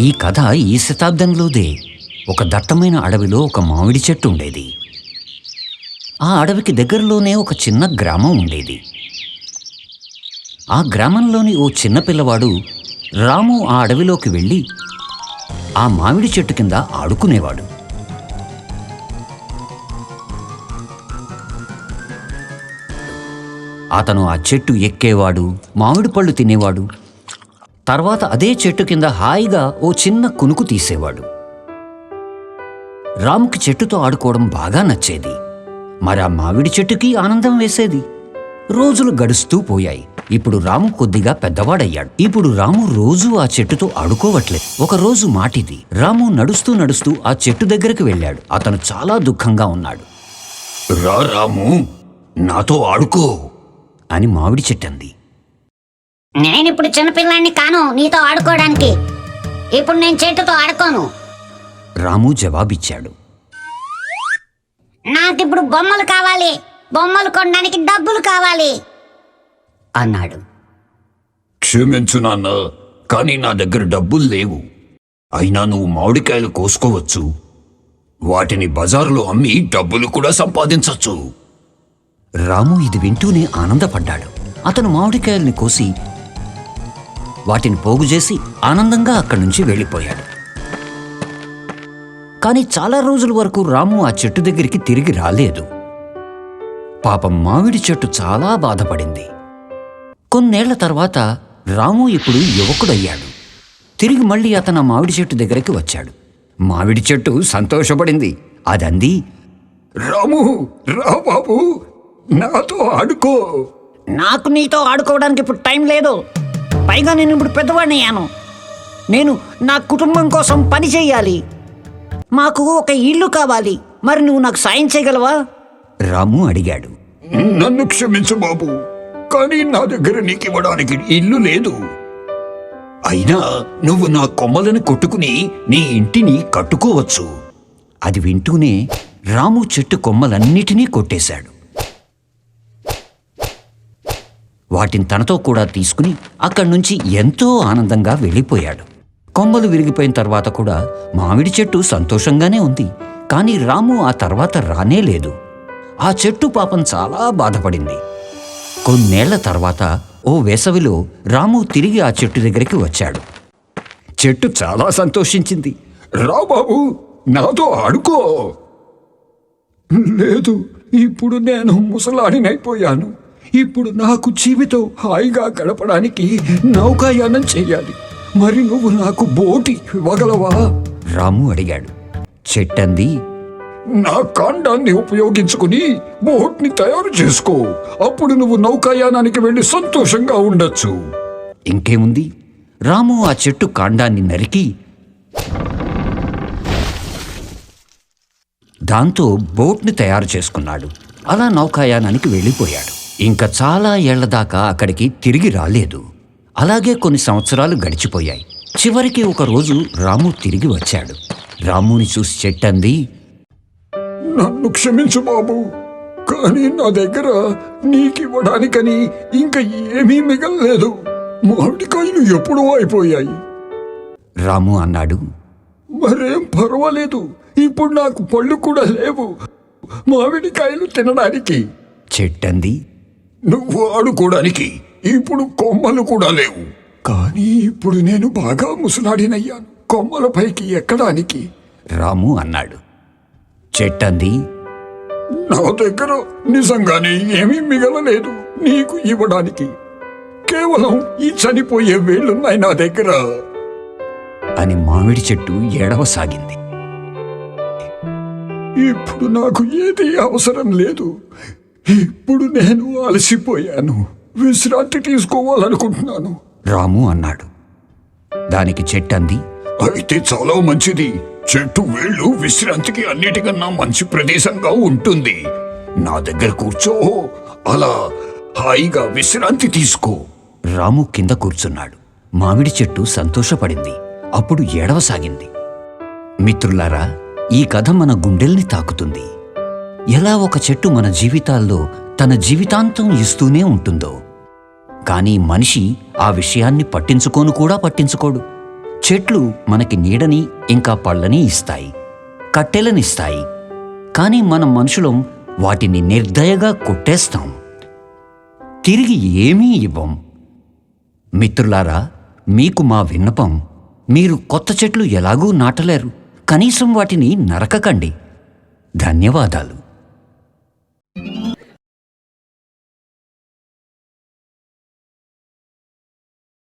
ఈ కథ ఈ శతాబ్దంలోదే. ఒక దట్టమైన అడవిలో ఒక మామిడి చెట్టు ఉండేది. ఆ అడవికి దగ్గరలోనే ఒక చిన్న గ్రామం ఉండేది. ఆ గ్రామంలోని ఓ చిన్న పిల్లవాడు రాము ఆ అడవిలోకి వెళ్ళి ఆ మామిడి చెట్టు కింద ఆడుకునేవాడు. అతను ఆ చెట్టు ఎక్కేవాడు, మామిడి పళ్ళు తినేవాడు. తర్వాత అదే చెట్టు కింద హాయిగా ఓ చిన్న కునుకు తీసేవాడు. రాముకి చెట్టుతో ఆడుకోవడం బాగా నచ్చేది. మరి ఆ మామిడి చెట్టుకి ఆనందం వేసేది. రోజులు గడుస్తూ పోయాయి. ఇప్పుడు రాము కొద్దిగా పెద్దవాడయ్యాడు. ఇప్పుడు రాము రోజూ ఆ చెట్టుతో ఆడుకోవట్లేదు. ఒకరోజు మాటిది. రాము నడుస్తూ నడుస్తూ ఆ చెట్టు దగ్గరికి వెళ్ళాడు. అతను చాలా దుఃఖంగా ఉన్నాడు. రా రాము, నాతో ఆడుకో అని మామిడి చెట్టు అంది. నేనిప్పుడు చిన్నపిల్లాన్ని కాను నీతో ఆడుకోవడానికి. ఇప్పుడు నేను చెట్టుతో ఆడుకోను. రాము జవాబిచ్చాడు. నాకిప్పుడు బొమ్మలు కావాలి, బొమ్మలు కొనడానికి డబ్బులు కావాలి అన్నాడు. క్షమించు నాన్న, కానీ నా దగ్గర డబ్బులు లేవు. అయినా నువ్వు మామిడికాయలు కోసుకోవచ్చు. వాటిని బజారులో అమ్మి డబ్బులు కూడా సంపాదించవచ్చు. రాము ఇది వింటూనే ఆనందపడ్డాడు. అతను మామిడికాయల్ని కోసి వాటిని పోగు చేసి ఆనందంగా అక్కడి నుంచి వెళ్ళిపోయాడు. కానీ చాలా రోజుల వరకు రాము ఆ చెట్టు దగ్గరికి తిరిగి రాలేదు. పాపం మామిడి చెట్టు చాలా బాధపడింది. కొన్నేళ్ల తర్వాత రాము ఇప్పుడు యువకుడయ్యాడు. తిరిగి మళ్ళీ అతను ఆ మామిడి చెట్టు దగ్గరికి వచ్చాడు. మామిడి చెట్టు సంతోషపడింది. అదంది, రాము, రా బాబు, నాతో ఆడుకో. నాకు నీతో ఆడుకోవడానికి ఇప్పుడు టైం లేదు. పైగా నేను ఇప్పుడు పెద్దవాడినయ్యాను. నేను నా కుటుంబం కోసం పని చేయాలి. మాకు ఒక ఇల్లు కావాలి. మరి నువ్వు నాకు సాయం చేయగలవా? రాము అడిగాడు. నన్ను క్షమించు బాబు, కానీ నా దగ్గర నీకు ఇవ్వడానికి ఇల్లు లేదు. అయినా నువ్వు నా కొమ్మలను కొట్టుకుని నీ ఇంటిని కట్టుకోవచ్చు. అది వింటూనే రాము చెట్టు కొమ్మలన్నిటినీ కొట్టేశాడు. వాటిని తనతో కూడా తీసుకుని అక్కడి నుంచి ఎంతో ఆనందంగా వెళ్ళిపోయాడు. కొమ్మలు విరిగిపోయిన తర్వాత కూడా మామిడి చెట్టు సంతోషంగానే ఉంది. కానీ రాము ఆ తర్వాత రానే లేదు. ఆ చెట్టు పాపం చాలా బాధపడింది. కొన్నేళ్ల తర్వాత ఓ వేసవిలో రాము తిరిగి ఆ చెట్టు దగ్గరికి వచ్చాడు. చెట్టు చాలా సంతోషించింది. రా బాబు, నాతో ఆడుకో. లేదు, ఇప్పుడు నేను ముసలాడినైపోయాను. ఇప్పుడు నాకు జీవితం హాయిగా గడపడానికి నౌకాయానం చెయ్యాలి. మరి నువ్వు నాకు బోటు ఇవ్వగలవా? రాము అడిగాడు. చెట్టంది, నా కాండాన్ని ఉపయోగించుకుని బోట్ని తయారు చేసుకో. అప్పుడు నువ్వు నౌకాయానానికి వెళ్ళి సంతోషంగా ఉండొచ్చు. ఇంకేముంది, రాము ఆ చెట్టు కాండాన్ని నరికి దాంతో బోట్ని తయారు చేసుకున్నాడు. అలా నౌకాయానానికి వెళ్ళిపోయాడు. ఇంకా చాలా ఏళ్లదాకా అక్కడికి తిరిగి రాలేదు. అలాగే కొన్ని సంవత్సరాలు గడిచిపోయాయి. చివరికి ఒక రోజు రాము తిరిగి వచ్చాడు. రాముని చూసి చెట్టంది, నన్ను క్షమించు బాబు, కానీ నా దగ్గర నీకివ్వడానికని ఇంకా ఏమీ మిగల్లేదు. మామిడికాయలు ఎప్పుడూ అయిపోయాయి. రాము అన్నాడు, మరేం పర్వాలేదు, ఇప్పుడు నాకు పళ్ళు కూడా లేవు మామిడికాయలు తినడానికి. చెట్టంది, నువ్వు ఆడుకోవడానికి ఇప్పుడు కొమ్మలు కూడా లేవు. కానీ ఇప్పుడు నేను బాగా ముసలాడినయ్యాను, కొమ్మలపైకి ఎక్కడానికి. రాము అన్నాడు. చెట్టంది, నా దగ్గర నిజంగానే ఏమీ మిగలలేదు నీకు ఇవ్వడానికి. కేవలం ఈ చనిపోయే వేళ్ళున్నాయి నా దగ్గర అని మామిడి చెట్టు ఏడవసాగింది. ఇప్పుడు నాకు ఏది అవసరం లేదు. ఇప్పుడు నేను అలసిపోయాను, విశ్రాంతి తీసుకోవాలనుకుంటున్నాను. రాము అన్నాడు. దానికి చెట్టంది, అయితే చాలా మంచిది. చెట్టు వేళ్ళు విశ్రాంతికి అన్నిటికన్నా మంచి ప్రదేశంగా ఉంటుంది. నా దగ్గర కూర్చో, అలా హాయిగా విశ్రాంతి తీసుకో. రాము కింద కూర్చున్నాడు. మామిడి చెట్టు సంతోషపడింది. అప్పుడు ఏడవసాగింది. మిత్రులారా, ఈ కథ మన గుండెల్ని తాకుతుంది. ఎలా ఒక చెట్టు మన జీవితాల్లో తన జీవితాంతం ఇస్తూనే ఉంటుందో. కానీ మనిషి ఆ విషయాన్ని పట్టించుకోను కూడా పట్టించుకోడు. చెట్లు మనకి నీడని ఇంకా పళ్ళని ఇస్తాయి, కట్టెలనిస్తాయి. కానీ మనం మనుషులం వాటిని నిర్దయగా కొట్టేస్తాం, తిరిగి ఏమీ ఇవ్వం. మిత్రులారా, మీకు మా విన్నపం, మీరు కొత్త చెట్లు ఎలాగూ నాటలేరు, కనీసం వాటిని నరకకండి. ధన్యవాదాలు.